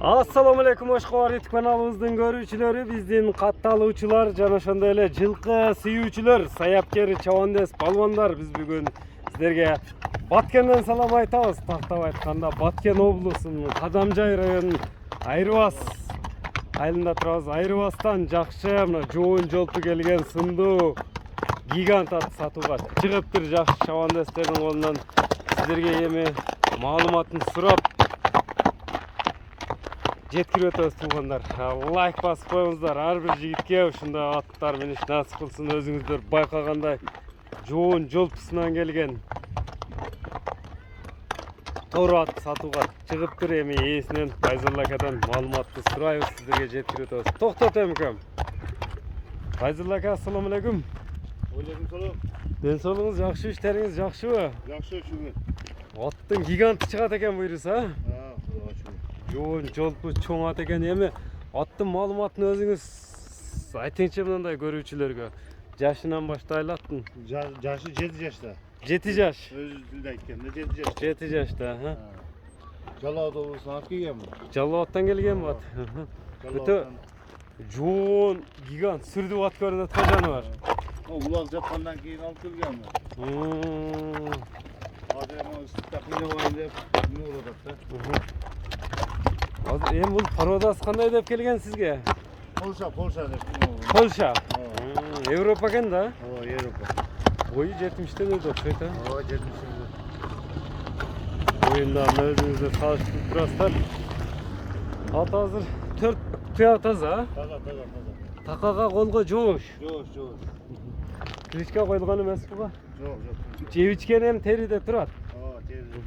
Assalamu alaikum Oşkovar YouTube kanalımızın görүүчүлөрү, биздин катталуучулар жана ошондой эле жылкы сүйүүчүлөр, саяпкер, чабандес, балбандар, биз бүгүн сиздерге Баткенден салам айтабыз. Тактап айтканда Баткен облусунун Кадамжай районунун Айрыбас айылында турабыз. Айрыбастан жакшы мына жоон жолту келген сындуу гигант ат сатууга чыгыптыр. Жакшы чабандестердин колунан сиздерге эми маалыматын сурап жеткирип өтөбүз туугандар. Лайк басып коюңуздар. Ар бир жигитке ушундай аттар менен насып кылсын. Өзүңүздөр байкагандай жоон жолтусунан келген тор ат сатууга чыгыптыр. Эми ээсинен Байзал акадан маалыматты сурайбыз, сиздерге жеткирип өтөбүз. Токтот эмкем. Байзал ака, ассаламу алейкум. Алейкум салам. Ден соолугуңуз жакшы, иштериңиз жакшыбы? Жакшы, шүгүр. Аттын гиганты чыгат экен буйруса. Жоон жолту чоң ат экен. Эми аттын маалыматын өзүңүз айтыңызчы мындай көрүүчүлөргө. Жашынан баштайлы аттын. Жашы 7 жашта. 7 жаш. Өзү тилде айтканда 7 жаш. 7 жашта, ха. Жалал облусунан ат келген бу. Жалалаттан келген бу ат. Өтө жоон гигант сүрдүү ат көрүнөт го жаныбар. Улак жапкандан кийин алып келген бу. Азыр эми ыстыкта кыйнабайын деп эмне болуп атат да. Азыр эми бул породасы кандай деп келген сизге? Польша деп. Польша. Европа экен да? Ооба, Европа. Бою 70-тен өтөт окшойт, а? Ооба, 70. Боюнда өзүңүздөр салыштырып турасыздар. Ат азыр 4 туя таза. Таза. Такага колго жоош. Жоош. Кришка коюлган эмес буга? Жок. Жеп ичкен эми териде турат. Ооба, териде.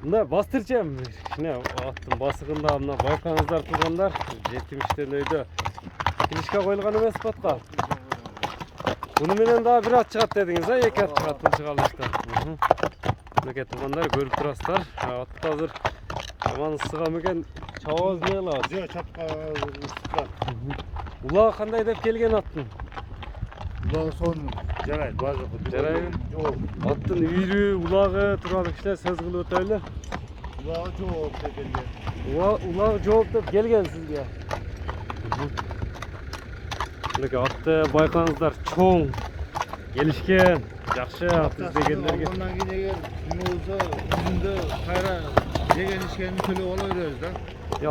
Мында бастырчам. Кичине аттын басыгында мына байкаңыздар тургандар 70-тен өйдө. Кришка коюлган эмес батка? Буну менен дагы бир ат чыгат дедиңиз, а? 2 ат чыгат бул чыгалышта. Мынакей тургандар көрүп турасыздар. Атты азыр аман ысыга мекен чабабыз эмне кылабыз? Жок, чапка ыстыкта. Улагы кандай деп келген аттын? Улагы сонун. Жарайт, базы. Жарайбы? Жок. Аттын үйрү, улагы тууралуу кичине сөз кылып өтөлү. Улагы жок деп келген. Улагы жооп деп келген сизге. Мынакей атты байкаңыздар чоң келишкен. Жакшы ат издегендерге. Андан кийин эгер күн болсо, күндө кайра жеген ичкенин төлөп ала беребиз да.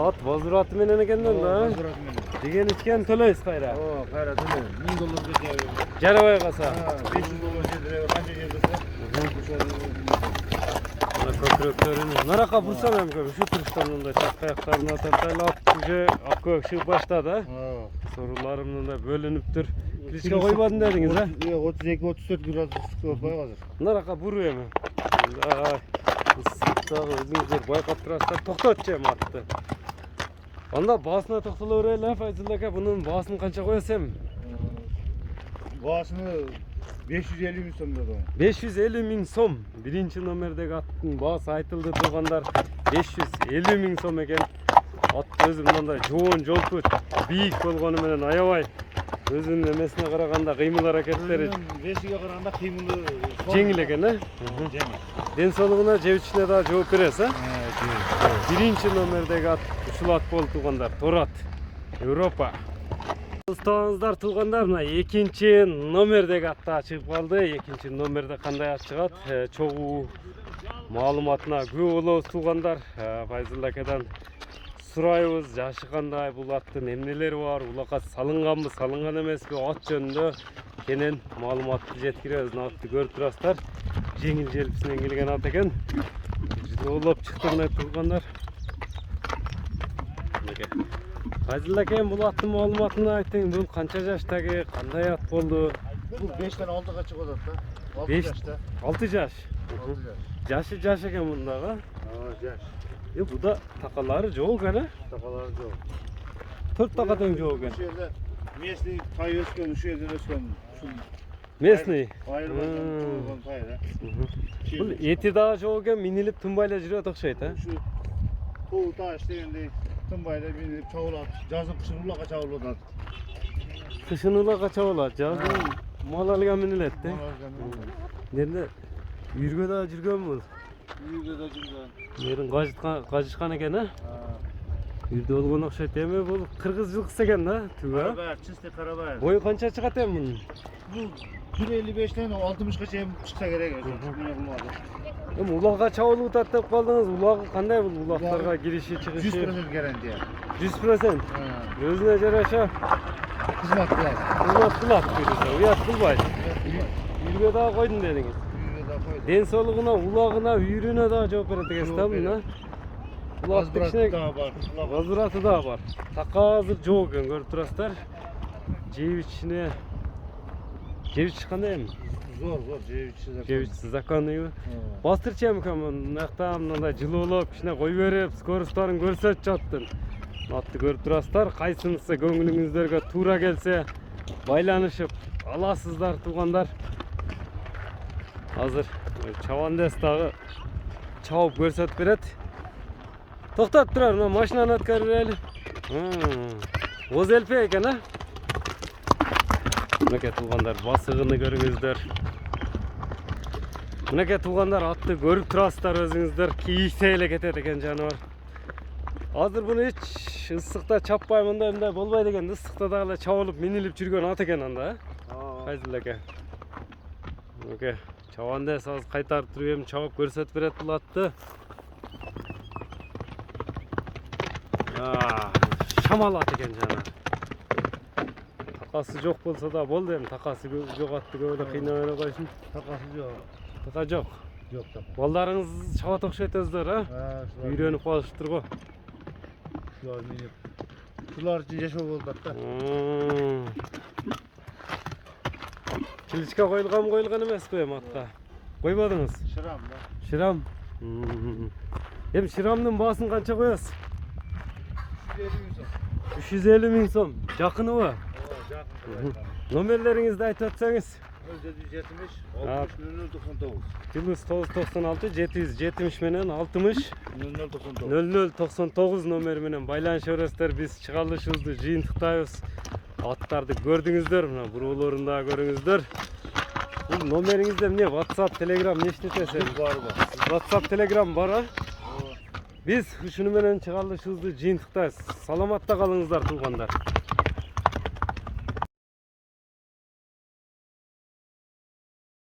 Ат возвраты менен экенден да. Возврат менен. Деген ичкен төлөйсүз кайра. Ооба, кайра төлөйм. $1000 кетеби. Жарабай калса. $500 жетиреби, канча жерде. Мына көкүрөктөрүн нарака бурсам эмкем, ушу туруштан мындай чак аяктарына тартайлап уже акөк чыгып баштады, а? Соорулары мындай бөлүнүптүр. Кришка койбадым дедиңиз, а? 32-34 градус ысык койгой азыр. Нарака буруу эми. Ысыктагы өзүңүздөр байкап турасыздар. Токтотчу эми атты. Анда баасына токтоло берели, Файзул ака. Бунун баасын канча коесуз эми? Баасыны 550 миң сом деді. 550 миң сом. Биринчи номердеги аттын баасы айтылды тургандар. 550 миң сом экен. Ат өзү мындай жоон жолту бийик болгону менен аябай өзүнүн эмесине караганда кыймыл аракеттери Весиге караганда кыймылы жеңил экен, э? Жеңил. Ден соолугуна жеп ичине да жооп бересиз, а? Биринчи номердеги ат ушул ат болуп тургандар. Торат. Европа. Устабыңыздар туугандар, мына экинчи номердеги атта чыгып калды. Экинчи номерде кандай ат чыгат? Чогуу маалыматына күбө болобуз туугандар. Байзал акадан сурайбыз, жашы кандай, бул аттын эмнелери бар, улакка салынганбы, салынган эмеспи, ат жөнүндө кенен маалыматты жеткиребиз. Атты көрүп турасыздар. Жеңил желписинен келген ат экен. Жолоп чыкты мына туугандар. Байзал ака, бул аттын маалыматын айтың. Бул канча жаштагы, кандай ат болду? Бул 5тен 6га чыгып атат да. 6 5 жашта. 6 жаш. 6 Жаш экен мындагы. жаш. Буда такалары жок экен, а? Такалары жок. 4 така тең жок экен. Ушул жерде местный тай өскөн, ушул жерден өскөн. Местный. Айрылган тай да. Бул эти дагы жок экен, минилип тынбайлап жүрөт окшойт, а? Ушу тоо таш дегендей тынбайлап минилип чабылат. Жазын кышын улакка чабылып атат. Кышын улакка чабылат, жазын мал алган минилет, да? Нерде үйргө дагы жүргөн бул. Үйргө да жүргөн. Жерин кажышкан экен, а? Үйдө болгон окшойт. Эми бул кыргыз жылкысы экен да, түгү. Karabağ, çiste Karabağ. Бою канча чыгат эми мунун? Bu 1.55'ten 60'a çeyim çıksa gerek. Эми улагга чабылып атат деп калдыңыз. Улагы кандай бул улагтарга кириши, 100% чыгышы? garanti. 100%. Өзүнө жараша Hizmet kılar. кызмат кылат буюрса, уят кылбайт. Үйгө дагы койдум дедиңиз. Ден соолугуна, улагына, үйрүнө дагы жооп берет экенсиз да мына. Улакты кичине daha var. возвраты дагы бар. Такка азыр жок экен, көрүп турасыздар. Жебичине кандай эми? Zor zor. Жебич законный. Бастырчы эми экен мынакта мындай жылуулап кичине кой берип, скоростторун көрсөтүп жаттын. Атты көрүп турасыздар, кайсынысы көңүлүңүздөргө туура келсе байланышып аласыздар туугандар. Азыр чабандес дагы чабып көрсөтүп берет. Токтоп турар, мына машинаны өткөрүп берели. Оз элпе экен, а? Мынакей туугандар, басыгыны көрүңүздөр. Мынакей туугандар, атты көрүп турасыздар өзүңүздөр. Кийсе эле кетет экен жаныбар. Азыр буну эч ысыкта чаппай мындай болбойт экен. Ысыкта дагы эле чабылып, минилип жүргөн ат экен анда. Кайсыл экен? Мынакей чабандес азыр кайтарып туруп эми чабып көрсөтүп берет бул атты. Шамал ат экен жана. Такасы жок болсо да болду эми. Такасы жок атты көп эле кыйнап эле койсун. Takası yok. Така жок. Yok da. Балдарыңыз чабат окшойт өздөрү, а? Үйрөнүп калышыптыр го. Şular minip. Şular için yaşa oldu hatta. Киличке коюлган эмеспи эми атка? Койбодуңуз? Şıram da. Ширам. Эми ширамдын баасын канча коесуз? 350 миң сом. Жакыныбы? Номерлериңизди айтып өтсөңүз. 770 60 0099. Плюс 996 770 менен 60 0099. 0099 номери менен байланыша бересиздер. Биз чыгарылышыбызды жыйынтыктайбыз. Аттарды көрдүңүздөр, мына буроолорун да көрүңүздөр. Бул номериңизде эмне? WhatsApp, Telegram не иштетесиз? Var. WhatsApp, Telegram бар, а? Биз ушуну менен чыгарылышыбызды жыйынтыктайбыз. Саламатта калыңыздар туугандар.